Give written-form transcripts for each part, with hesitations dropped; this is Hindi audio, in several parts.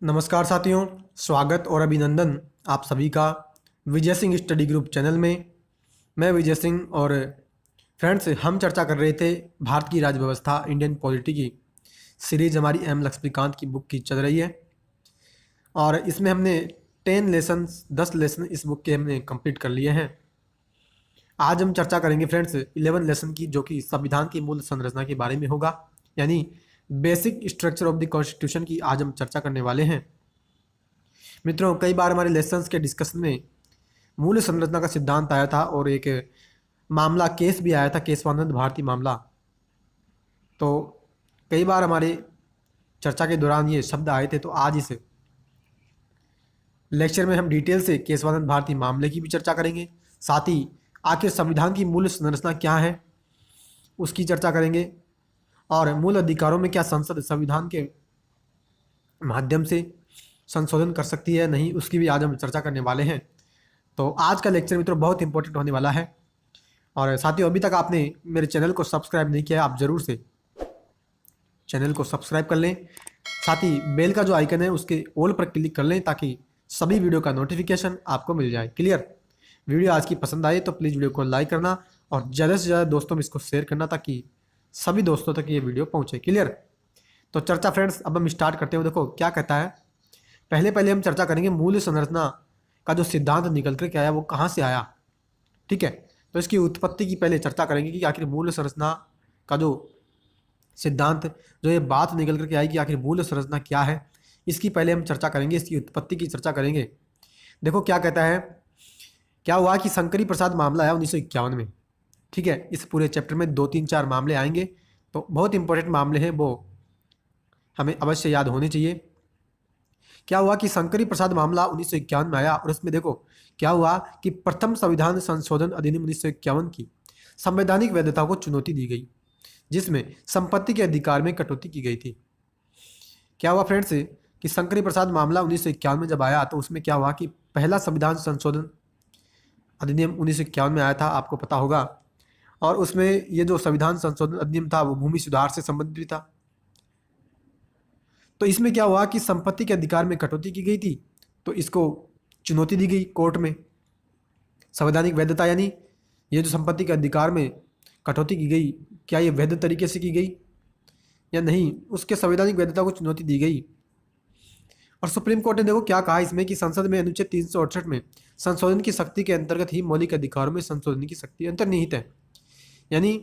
नमस्कार साथियों, स्वागत और अभिनंदन आप सभी का Vijay Singh study group channel में। मैं विजय सिंह और फ्रेंड्स हम चर्चा कर रहे थे भारत की राज्य व्यवस्था इंडियन पॉलिटी की सीरीज हमारी एम लक्ष्मीकांत की बुक की चल रही है और इसमें हमने 10 लेसन इस बुक के हमने कंप्लीट कर लिए हैं। आज हम चर्चा करेंगे फ्रेंड्स 11 लेसन की, जो कि संविधान की मूल संरचना के बारे में होगा, यानी basic structure of the constitution की आज हम चर्चा करने वाले हैं। मित्रों, कई बार हमारे लेसन्स के डिस्कशन में मूल संरचना का सिद्धांत आया था और एक मामला केस भी आया था, केशवानंद भारती मामला। तो कई बार हमारे चर्चा के दौरान ये शब्द आए थे, तो आज इस लेक्चर में हम डिटेल से केशवानंद भारती मामले की भी चर्चा करेंगे। साथ ही आखिर संविधान की मूल संरचना क्या है उसकी चर्चा करेंगे और मूल अधिकारों में क्या संसद संविधान के माध्यम से संशोधन कर सकती है नहीं, उसकी भी आज हम चर्चा करने वाले हैं। तो आज का लेक्चर मित्रों बहुत इंपॉर्टेंट होने वाला है और साथियों अभी तक आपने मेरे चैनल को सब्सक्राइब नहीं किया है, आप ज़रूर से चैनल को सब्सक्राइब कर लें। साथ ही बेल का जो आइकन है उसके ऑल पर क्लिक कर लें ताकि सभी वीडियो का नोटिफिकेशन आपको मिल जाए। क्लियर? वीडियो आज की पसंद आए तो प्लीज़ वीडियो को लाइक करना और ज़्यादा से ज़्यादा दोस्तों में इसको शेयर करना ताकि सभी दोस्तों तक ये वीडियो पहुँचे। क्लियर? तो चर्चा फ्रेंड्स अब हम स्टार्ट करते हैं। देखो क्या कहता है, पहले हम चर्चा करेंगे मूल संरचना का जो सिद्धांत निकल कर के आया वो कहाँ से आया। ठीक है, तो इसकी उत्पत्ति की पहले चर्चा करेंगे कि आखिर मूल संरचना का जो सिद्धांत, जो ये बात निकल कर के आई कि आखिर मूल संरचना क्या है, इसकी पहले हम चर्चा करेंगे, इसकी उत्पत्ति की चर्चा करेंगे। देखो क्या कहता है, क्या हुआ कि शंकरी प्रसाद मामला आया 1951 में। ठीक है, इस पूरे चैप्टर में 2-3-4 मामले आएंगे, तो बहुत इंपॉर्टेंट मामले हैं, वो हमें अवश्य याद होने चाहिए। क्या हुआ कि शंकरी प्रसाद मामला 1951 में आया और इसमें देखो क्या हुआ कि प्रथम संविधान संशोधन अधिनियम 1951 की संवैधानिक वैधता को चुनौती दी गई, जिसमें संपत्ति के अधिकार में कटौती की गई थी। क्या हुआ फ्रेंड्स कि शंकरी प्रसाद मामला 1951 में जब आया तो उसमें क्या हुआ कि पहला संविधान संशोधन अधिनियम 1951 में आया था, आपको पता होगा, और उसमें ये जो संविधान संशोधन अधिनियम था वो भूमि सुधार से संबंधित भी था। तो इसमें क्या हुआ कि संपत्ति के अधिकार में कटौती की गई थी, तो इसको चुनौती दी गई कोर्ट में। संवैधानिक वैधता यानी ये जो संपत्ति के अधिकार में कटौती की गई, क्या ये वैध तरीके से की गई या नहीं, उसके संवैधानिक वैधता को चुनौती दी गई। और सुप्रीम कोर्ट ने देखो क्या कहा इसमें कि संसद में अनुच्छेद 368 में संशोधन की शक्ति के अंतर्गत ही मौलिक अधिकारों में संशोधन की शक्ति अंतर्निहित है। यानी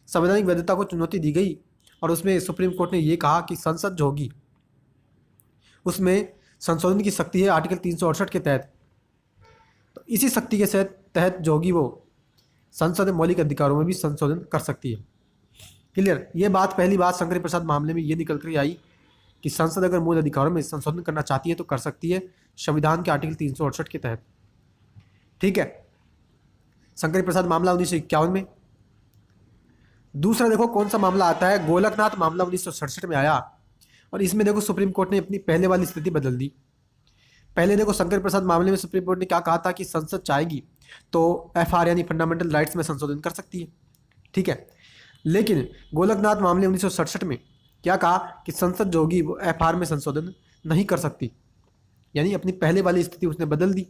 संवैधानिक वैधता को चुनौती दी गई और उसमें सुप्रीम कोर्ट ने ये कहा कि संसद जो होगी उसमें संशोधन की शक्ति है आर्टिकल 368 के तहत। तो इसी शक्ति के तहत जो होगी वो संसद मौलिक अधिकारों में भी संशोधन कर सकती है। क्लियर? ये बात पहली बात शंकरी प्रसाद मामले में ये निकल कर आई कि संसद अगर मूल अधिकारों में संशोधन करना चाहती है तो कर सकती है संविधान के आर्टिकल 368 के तहत। ठीक है, शंकरी प्रसाद मामला 1951 में। दूसरा देखो कौन सा मामला आता है, गोलकनाथ मामला 1967 में आया और इसमें देखो सुप्रीम कोर्ट ने अपनी पहले वाली स्थिति बदल दी। पहले देखो शंकर प्रसाद मामले में सुप्रीम कोर्ट ने क्या कहा था कि संसद चाहेगी तो एफआर यानी फंडामेंटल राइट्स में संशोधन कर सकती है। ठीक है, लेकिन गोलकनाथ मामले 1967 में क्या कहा कि संसद जो होगी वो एफआर में संशोधन नहीं कर सकती, यानी अपनी पहले वाली स्थिति उसने बदल दी।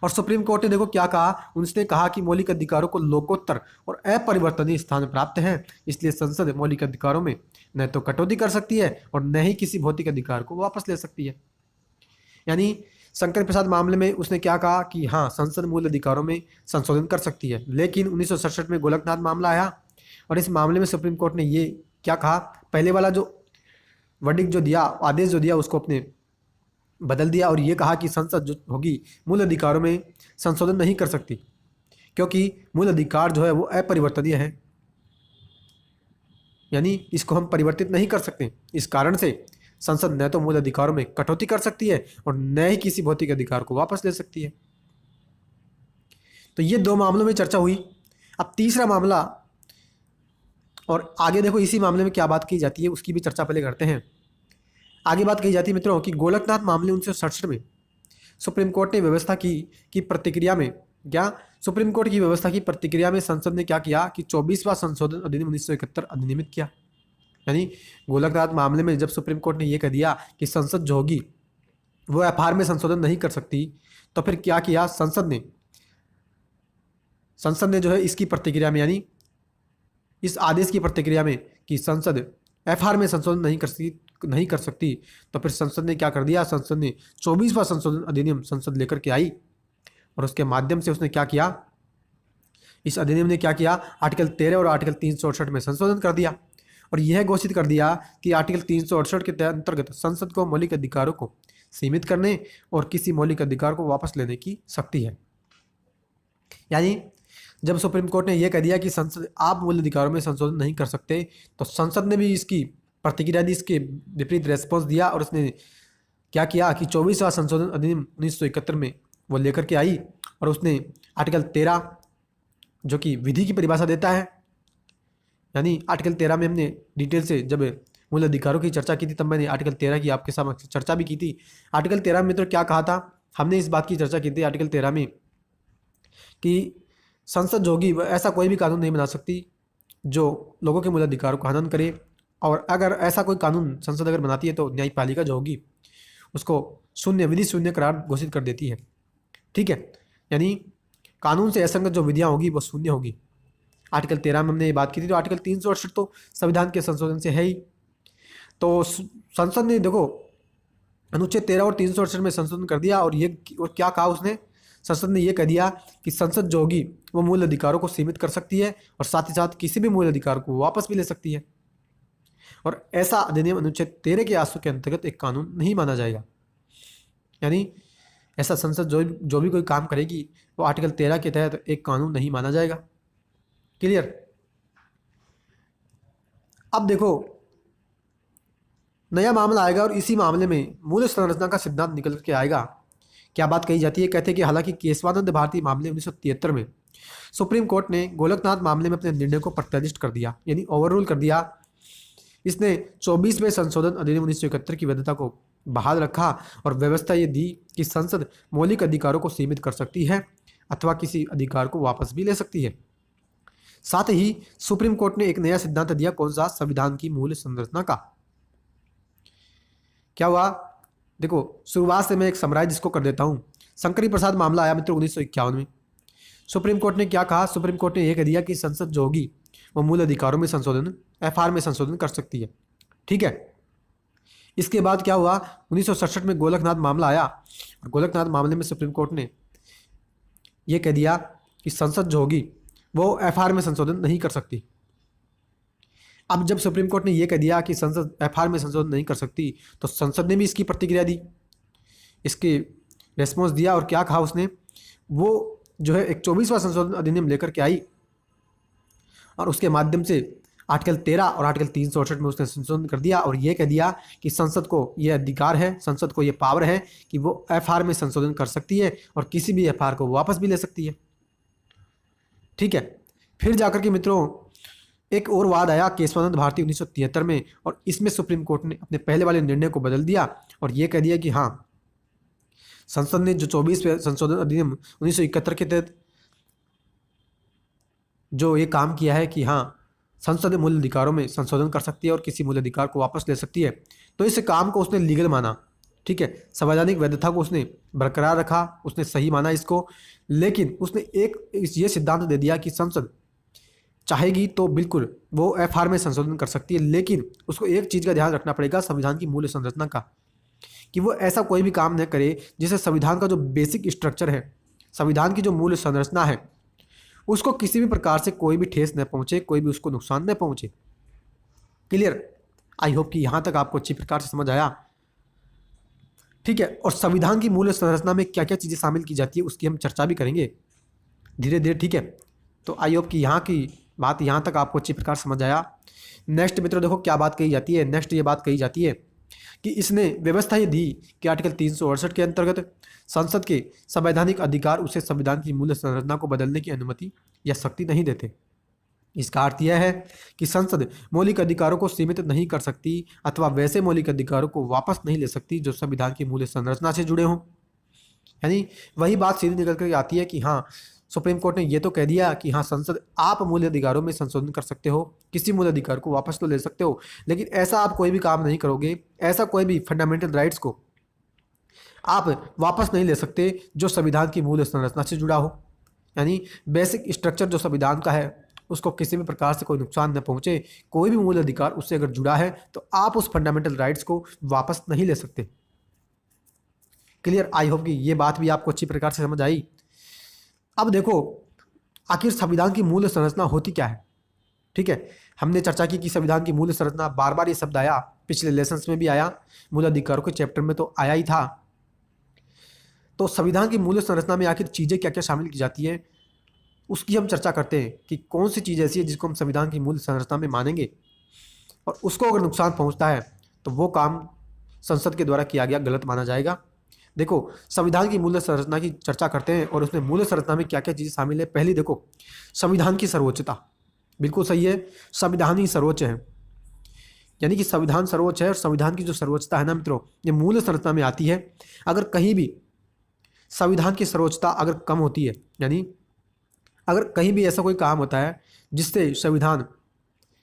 और सुप्रीम कोर्ट ने देखो क्या कहा, उसने कहा कि मौलिक अधिकारों को लोकोत्तर और अपरिवर्तनीय स्थान प्राप्त है, इसलिए संसद मौलिक अधिकारों में न तो कटौती कर सकती है और न ही किसी भौतिक अधिकार को वापस ले सकती है। यानी शंकर प्रसाद मामले में उसने क्या कहा कि हाँ संसद मूल अधिकारों में संशोधन कर सकती है, लेकिन 1967 में गोलकनाथ मामला आया और इस मामले में सुप्रीम कोर्ट ने ये क्या कहा, पहले वाला जो वर्डिक्ट जो दिया, आदेश जो दिया, उसको अपने बदल दिया और ये कहा कि संसद जो होगी मूल अधिकारों में संशोधन नहीं कर सकती क्योंकि मूल अधिकार जो है वो अपरिवर्तनीय है, यानी इसको हम परिवर्तित नहीं कर सकते। इस कारण से संसद न तो मूल अधिकारों में कटौती कर सकती है और न ही किसी भौतिक अधिकार को वापस ले सकती है। तो ये दो मामलों में चर्चा हुई। अब तीसरा मामला, और आगे देखो इसी मामले में क्या बात की जाती है उसकी भी चर्चा पहले करते हैं। आगे बात कही जाती है मित्रों कि गोलकनाथ मामले 1967 में सुप्रीम कोर्ट ने व्यवस्था की प्रतिक्रिया में सुप्रीम कोर्ट की व्यवस्था की प्रतिक्रिया में संसद ने क्या किया कि 24वां संशोधन अधिनियम 1971 अधिनियमित किया। यानी गोलकनाथ मामले में जब सुप्रीम कोर्ट ने यह कह दिया कि संसद जो होगी वो एफआर में संशोधन नहीं कर सकती, तो फिर क्या किया संसद ने जो है इसकी प्रतिक्रिया में, यानी इस आदेश की प्रतिक्रिया में कि संसद एफआर में संशोधन नहीं कर सकती, तो फिर संसद ने क्या कर दिया, संसद ने 24वां संशोधन अधिनियम संसद लेकर के आई और उसके माध्यम से उसने क्या किया, इस अधिनियम ने क्या किया, आर्टिकल 13 और आर्टिकल 368 में संशोधन कर दिया और यह घोषित कर दिया कि आर्टिकल 368 के अंतर्गत संसद को मौलिक अधिकारों को सीमित करने और किसी मौलिक अधिकार को वापस लेने की शक्ति है। यानी जब सुप्रीम कोर्ट ने यह कह दिया कि संसद आप मूल अधिकारों में संशोधन नहीं कर सकते, तो संसद ने भी इसकी प्रतिक्रिया दी, इसके विपरीत रेस्पॉन्स दिया और उसने क्या किया कि 24वां संशोधन अधिनियम 1971 में वो लेकर के आई और उसने आर्टिकल 13 जो कि विधि की परिभाषा देता है, यानी आर्टिकल 13 में हमने डिटेल से जब मूल अधिकारों की चर्चा की थी तब मैंने आर्टिकल 13 की आपके सामने चर्चा भी की थी। आर्टिकल 13 में तो क्या कहा था, हमने इस बात की चर्चा की थी आर्टिकल 13 में कि संसद जो होगी वह ऐसा कोई भी कानून नहीं बना सकती जो लोगों के मूल अधिकारों का हनन करे, और अगर ऐसा कोई कानून संसद अगर बनाती है तो न्यायपालिका जो होगी उसको विधि शून्य करार घोषित कर देती है। ठीक है, यानी कानून से असंगत जो विधियाँ होगी वो शून्य होगी। आर्टिकल 13 में हमने ये बात की थी। तो आर्टिकल 368 तो संविधान के संशोधन से है ही। तो संसद ने देखो अनुच्छेद 13 और 368 में संशोधन कर दिया और क्या कहा उसने, संसद ने यह कह दिया कि संसद जो होगी वो मूल अधिकारों को सीमित कर सकती है और साथ ही साथ किसी भी मूल अधिकार को वापस भी ले सकती है, और ऐसा अधिनियम अनुच्छेद 13 के आशु के अंतर्गत एक कानून नहीं माना जाएगा। यानी ऐसा संसद जो भी कोई काम करेगी वो आर्टिकल 13 के तहत एक कानून नहीं माना जाएगा। क्लियर। अब देखो नया मामला आएगा और इसी मामले में मूल संरचना का सिद्धांत निकल के आएगा। क्या बात कही जाती है, कहते हैं कि हालांकि केशवानंद भारती मामले 1973 में सुप्रीम कोर्ट ने गोलकनाथ मामले में अपने निर्णय को प्रत्यादिष्ट कर दिया, यानी ओवररूल कर दिया। इसने 24वें संशोधन अधिनियम 1971 की वैधता को बहाल रखा और व्यवस्था ये दी कि संसद मौलिक अधिकारों को सीमित कर सकती है अथवा किसी अधिकार को वापस भी ले सकती है। साथ ही सुप्रीम कोर्ट ने एक नया सिद्धांत दिया, कौन सा, संविधान की मूल संरचना का। क्या हुआ, देखो शुरुआत से मैं एक समराइज इसको कर देता हूं। शंकरी प्रसाद मामला आया मित्रों 1951 में। सुप्रीम कोर्ट ने क्या कहा, सुप्रीम कोर्ट ने यह कह दिया कि संसद जो होगी वो मूल अधिकारों में संशोधन एफआर में संशोधन कर सकती है। ठीक है, इसके बाद क्या हुआ, 1967 में गोलकनाथ मामला आया और गोलकनाथ मामले में सुप्रीम कोर्ट ने यह कह दिया कि संसद जो होगी वो एफआर में संशोधन नहीं कर सकती। अब जब सुप्रीम कोर्ट ने यह कह दिया कि संसद एफआर में संशोधन नहीं कर सकती, तो संसद ने भी इसकी प्रतिक्रिया दी, इसके रेस्पॉन्स दिया और क्या कहा उसने, वो जो है एक 24वां संशोधन अधिनियम लेकर के आई और उसके माध्यम से आर्टिकल 13 और आर्टिकल 368 में उसने संशोधन कर दिया और यह कह दिया कि संसद को यह अधिकार है, संसद को यह पावर है कि वो एफआर में संशोधन कर सकती है और किसी भी एफआर को वापस भी ले सकती है। ठीक है, फिर जाकर के मित्रों एक और वाद आया केशवानंद भारती 1973 में और इसमें सुप्रीम कोर्ट ने अपने पहले वाले निर्णय को बदल दिया और यह कह दिया कि हाँ, संसद ने जो 24वें संशोधन अधिनियम 1971 के तहत जो ये काम किया है कि हाँ संसद मूल अधिकारों में संशोधन कर सकती है और किसी मूल अधिकार को वापस ले सकती है, तो इस काम को उसने लीगल माना। ठीक है, संवैधानिक वैधता को उसने बरकरार रखा, उसने सही माना इसको, लेकिन उसने ये सिद्धांत दे दिया कि संसद चाहेगी तो बिल्कुल वो एफआर में संशोधन कर सकती है, लेकिन उसको एक चीज़ का ध्यान रखना पड़ेगा संविधान की मूल संरचना का, कि वो ऐसा कोई भी काम न करे जिससे संविधान का जो बेसिक स्ट्रक्चर है, संविधान की जो मूल संरचना है, उसको किसी भी प्रकार से कोई भी ठेस न पहुंचे, कोई भी उसको नुकसान न पहुंचे। क्लियर। आई होप कि यहाँ तक आपको अच्छी प्रकार से समझ आया। ठीक है, और संविधान की मूल संरचना में क्या क्या चीज़ें शामिल की जाती है उसकी हम चर्चा भी करेंगे धीरे धीरे। ठीक है, तो आई होप कि यहाँ की बात यहाँ तक आपको अच्छी प्रकार समझ आया। नेक्स्ट मित्रों देखो क्या बात कही जाती है, नेक्स्ट ये बात कही जाती है कि इसने व्यवस्था ये दी कि आर्टिकल 368 के अंतर्गत संसद के संवैधानिक अधिकार उसे संविधान की मूल संरचना को बदलने की अनुमति या शक्ति नहीं देते। इसका अर्थ यह है कि संसद मौलिक अधिकारों को सीमित नहीं कर सकती अथवा वैसे मौलिक अधिकारों को वापस नहीं ले सकती जो संविधान की मूल संरचना से जुड़े हों। यानी वही बात सीधी निकल कर आती है कि हाँ, सुप्रीम कोर्ट ने ये तो कह दिया कि हाँ संसद आप मूल अधिकारों में संशोधन कर सकते हो, किसी मूल अधिकार को वापस तो ले सकते हो, लेकिन ऐसा आप कोई भी काम नहीं करोगे, ऐसा कोई भी फंडामेंटल राइट्स को आप वापस नहीं ले सकते जो संविधान की मूल संरचना से जुड़ा हो। यानी बेसिक स्ट्रक्चर जो संविधान का है उसको किसी भी प्रकार से कोई नुकसान न पहुंचे, कोई भी मूल अधिकार उससे अगर जुड़ा है तो आप उस फंडामेंटल राइट्स को वापस नहीं ले सकते। क्लियर? आई होप कि ये बात भी आपको अच्छी प्रकार से समझ आई। अब देखो आखिर संविधान की मूल संरचना होती क्या है। ठीक है, हमने चर्चा की कि संविधान की मूल संरचना, बार बार ये शब्द आया, पिछले लेसन्स में भी आया, मूल अधिकारों के चैप्टर में तो आया ही था। तो संविधान की मूल संरचना में आखिर चीज़ें क्या क्या शामिल की जाती है उसकी हम चर्चा करते हैं कि कौन सी चीज़ ऐसी है जिसको हम संविधान की मूल संरचना में मानेंगे और उसको अगर नुकसान पहुंचता है तो वो काम संसद के द्वारा किया गया गलत माना जाएगा। देखो संविधान की मूल संरचना की चर्चा करते हैं और उसमें मूल संरचना में क्या क्या चीज़ें शामिल है। पहली देखो संविधान की सर्वोच्चता, बिल्कुल सही है, संविधान ही सर्वोच्च है, यानी कि संविधान सर्वोच्च है और संविधान की जो सर्वोच्चता है ना मित्रों, ये मूल संरचना में आती है। अगर कहीं भी संविधान की सर्वोच्चता अगर कम होती है, यानी अगर कहीं भी ऐसा कोई काम होता है जिससे संविधान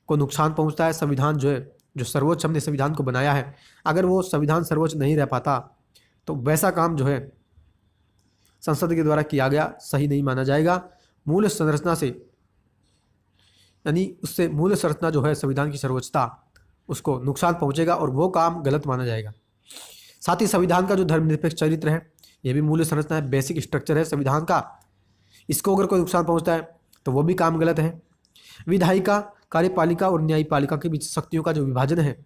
को नुकसान पहुंचता है, संविधान जो है, जो सर्वोच्च हमने संविधान को बनाया है, अगर वो संविधान सर्वोच्च नहीं रह पाता तो वैसा काम जो है संसद के द्वारा किया गया सही नहीं माना जाएगा। मूल संरचना से, यानी उससे मूल संरचना जो है संविधान की सर्वोच्चता, उसको नुकसान पहुंचेगा और वो काम गलत माना जाएगा। साथ ही संविधान का जो धर्मनिरपेक्ष चरित्र है ये भी मूल संरचना है, बेसिक स्ट्रक्चर है संविधान का, इसको अगर कोई नुकसान पहुंचता है तो वो भी काम गलत है। विधायिका, कार्यपालिका और न्यायपालिका के बीच शक्तियों का जो विभाजन है,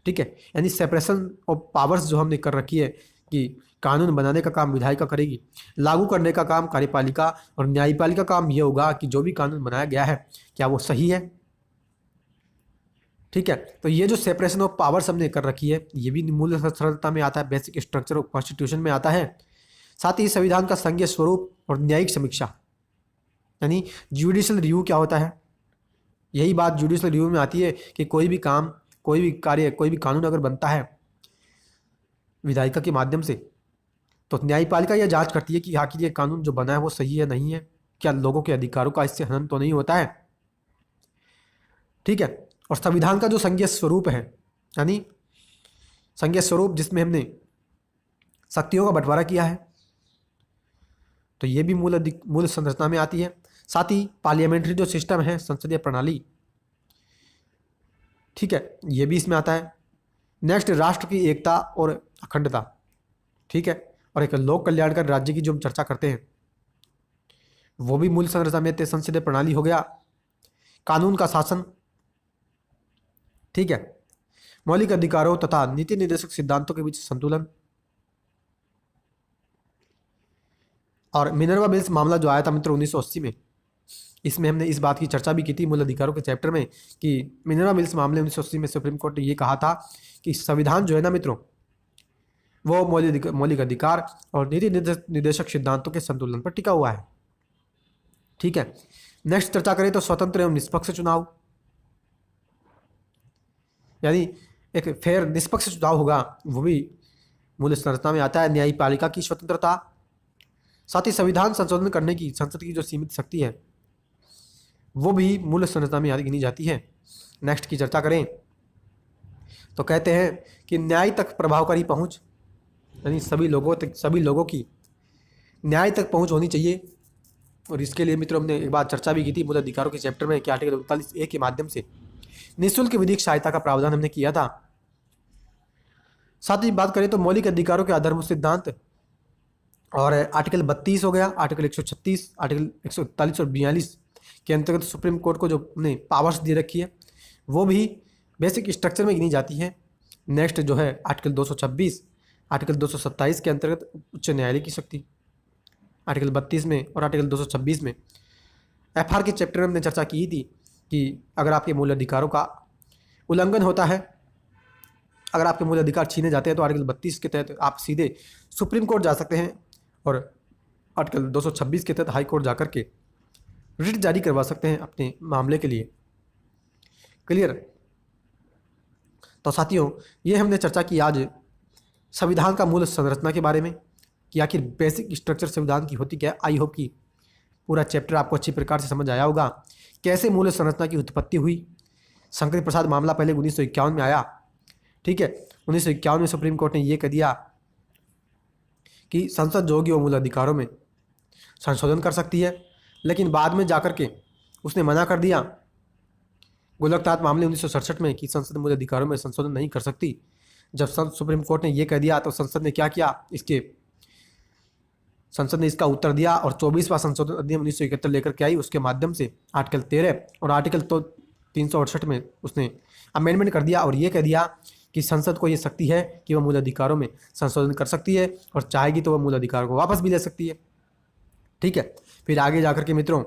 ठीक है, यानी सेपरेशन ऑफ पावर्स जो हमने कर रखी है कि कानून बनाने का काम विधायिका करेगी, लागू करने का काम कार्यपालिका, और न्यायपालिका काम यह होगा कि जो भी कानून बनाया गया है क्या वो सही है। ठीक है, तो ये जो सेपरेशन ऑफ पावर्स हमने कर रखी है ये भी मूल संरचना में आता है, बेसिक स्ट्रक्चर ऑफ कॉन्स्टिट्यूशन में आता है। साथ ही संविधान का संघीय स्वरूप और न्यायिक समीक्षा, यानी जुडिशियल रिव्यू क्या होता है, यही बात जुडिशियल रिव्यू में आती है कि कोई भी काम, कोई भी कार्य, कोई भी कानून अगर बनता है विधायिका के माध्यम से तो न्यायपालिका यह जांच करती है कि आखिर ये कानून जो बना है वो सही है नहीं है, क्या लोगों के अधिकारों का इससे हनन तो नहीं होता है। ठीक है, और संविधान का जो संघीय स्वरूप है, यानी संघीय स्वरूप जिसमें हमने शक्तियों का बंटवारा किया है, तो ये भी मूल संरचना में आती है। साथ ही पार्लियामेंट्री जो सिस्टम है, संसदीय प्रणाली, ठीक है, ये भी इसमें आता है। नेक्स्ट राष्ट्र की एकता और अखंडता, ठीक है, और एक लोक कल्याणकारी राज्य की जो हम चर्चा करते हैं वो भी मूल संरचना में, संसदीय प्रणाली हो गया। कानून का शासन, ठीक है, मौलिक अधिकारों तथा नीति निर्देशक सिद्धांतों के बीच संतुलन, और मिनर्वा मिल्स मामला जो आया था मित्रों 1980 में, इसमें हमने इस बात की चर्चा भी की थी मूल अधिकारों के चैप्टर में कि मिनर्वा मिल्स मामले 1980 में सुप्रीम कोर्ट ने ये कहा था कि संविधान जो है ना मित्रों वो मौलिक अधिकार और नीति निर्देशक सिद्धांतों के संतुलन पर टिका हुआ है। ठीक है, नेक्स्ट चर्चा करें तो स्वतंत्र एवं निष्पक्ष चुनाव, यानी एक फेयर निष्पक्ष चुनाव होगा, वो भी मूल संरचना में आता है। न्यायपालिका की स्वतंत्रता, साथ ही संविधान संशोधन करने की संसद की जो सीमित शक्ति है वो भी मूल संरचना में गिनी जाती है। नेक्स्ट की चर्चा करें तो कहते हैं कि न्याय तक प्रभावकारी पहुंच, यानी सभी लोगों की न्याय तक पहुंच होनी चाहिए। और इसके लिए मित्रों हमने एक बार चर्चा भी की थी मूल अधिकारों के चैप्टर में कि आर्टिकल 39A के माध्यम से निःशुल्क विधिक सहायता का प्रावधान हमने किया था। साथ ही बात करें तो मौलिक अधिकारों के आधारभूत सिद्धांत, और आर्टिकल 32 हो गया, आर्टिकल 136, आर्टिकल 141 और 42 के अंतर्गत सुप्रीम कोर्ट को जो ने पावर्स दे रखी है वो भी बेसिक स्ट्रक्चर में गिनी जाती है। नेक्स्ट जो है आर्टिकल 226, आर्टिकल 227 के अंतर्गत उच्च न्यायालय की शक्ति, आर्टिकल 32 में और आर्टिकल 226 में। एफआर के चैप्टर में हमने चर्चा की थी कि अगर आपके मूल अधिकारों का उल्लंघन होता है, अगर आपके मूल अधिकार छीने जाते हैं तो आर्टिकल 32 के तहत आप सीधे सुप्रीम कोर्ट जा सकते हैं और आर्टिकल 226 के तहत हाई कोर्ट जाकर के रिट जारी करवा सकते हैं अपने मामले के लिए। क्लियर? तो साथियों ये हमने चर्चा की आज संविधान का मूल संरचना के बारे में कि आखिर बेसिक स्ट्रक्चर संविधान की होती क्या है। आई होप कि पूरा चैप्टर आपको अच्छी प्रकार से समझ आया होगा। कैसे मूल्य संरचना की उत्पत्ति हुई, शंकर प्रसाद मामला पहले 1951 में आया, ठीक है। 1951 में सुप्रीम कोर्ट ने यह कह दिया कि संसद जो होगी वो मूल अधिकारों में संशोधन कर सकती है, लेकिन बाद में जाकर के उसने मना कर दिया गोलकनाथ मामले 1967 में कि संसद मूल अधिकारों में संशोधन नहीं कर सकती। जब सुप्रीम कोर्ट ने यह कह दिया तो संसद ने क्या किया, संसद ने इसका उत्तर दिया और 24वां संशोधन अधिनियम 1971 लेकर के आई। उसके माध्यम से आर्टिकल 13 और आर्टिकल 368 में उसने अमेंडमेंट कर दिया और ये कह दिया कि संसद को ये शक्ति है कि वह मूल अधिकारों में संशोधन कर सकती है और चाहेगी तो वह मूल अधिकारों को वापस भी ले सकती है, ठीक है। फिर आगे जाकर के मित्रों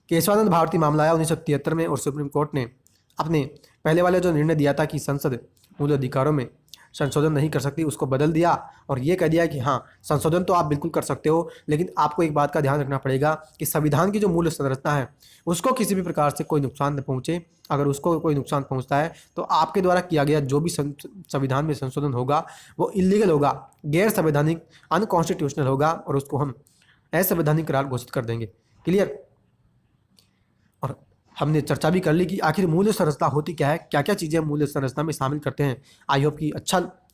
केशवानंद भारती मामला आया 1973 में और सुप्रीम कोर्ट ने अपने पहले वाले जो निर्णय दिया था कि संसद मूल अधिकारों में संशोधन नहीं कर सकती उसको बदल दिया और ये कह दिया कि हाँ संशोधन तो आप बिल्कुल कर सकते हो, लेकिन आपको एक बात का ध्यान रखना पड़ेगा कि संविधान की जो मूल संरचना है उसको किसी भी प्रकार से कोई नुकसान न पहुँचे। अगर उसको कोई नुकसान पहुँचता है तो आपके द्वारा किया गया जो भी संविधान में संशोधन होगा वो इलीगल होगा, गैर संवैधानिक, अनकॉन्स्टिट्यूशनल होगा और उसको हम असंवैधानिक करार घोषित कर देंगे। क्लियर। और हमने चर्चा भी कर ली कि आखिर मूल्य संरचना होती क्या है, क्या क्या चीज़ें मूल्य संरचना में शामिल करते हैं। आई होप कि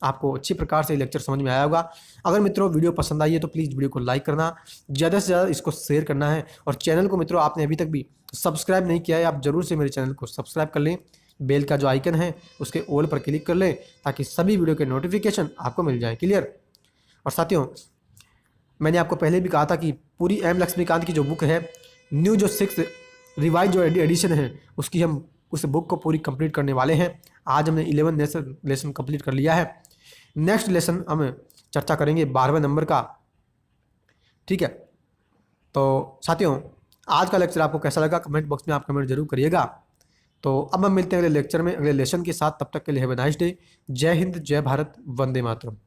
आपको अच्छी प्रकार से लेक्चर समझ में आया होगा। अगर मित्रों वीडियो पसंद आई है तो प्लीज़ वीडियो को लाइक करना, ज़्यादा से ज़्यादा इसको शेयर करना है और चैनल को मित्रों आपने अभी तक भी सब्सक्राइब नहीं किया है आप ज़रूर से मेरे चैनल को सब्सक्राइब कर लें। बेल का जो आइकन है उसके ऑल पर क्लिक कर लें ताकि सभी वीडियो के नोटिफिकेशन आपको मिल जाए। क्लियर। और साथियों मैंने आपको पहले भी कहा था कि पूरी एम लक्ष्मीकांत की जो बुक है न्यू जो 6 रिवाइज जो एडिशन है उसकी हम उस बुक को पूरी कंप्लीट करने वाले हैं। आज हमने 11 लेसन कंप्लीट कर लिया है। नेक्स्ट लेसन हम चर्चा करेंगे 12वें नंबर का, ठीक है। तो साथियों आज का लेक्चर आपको कैसा लगा कमेंट बॉक्स में आप कमेंट जरूर करिएगा। तो अब हम मिलते हैं अगले लेक्चर में अगले लेसन के साथ। तब तक के लिए हैव अ नाइस डे। जय हिंद, जय भारत, वंदे मातरम।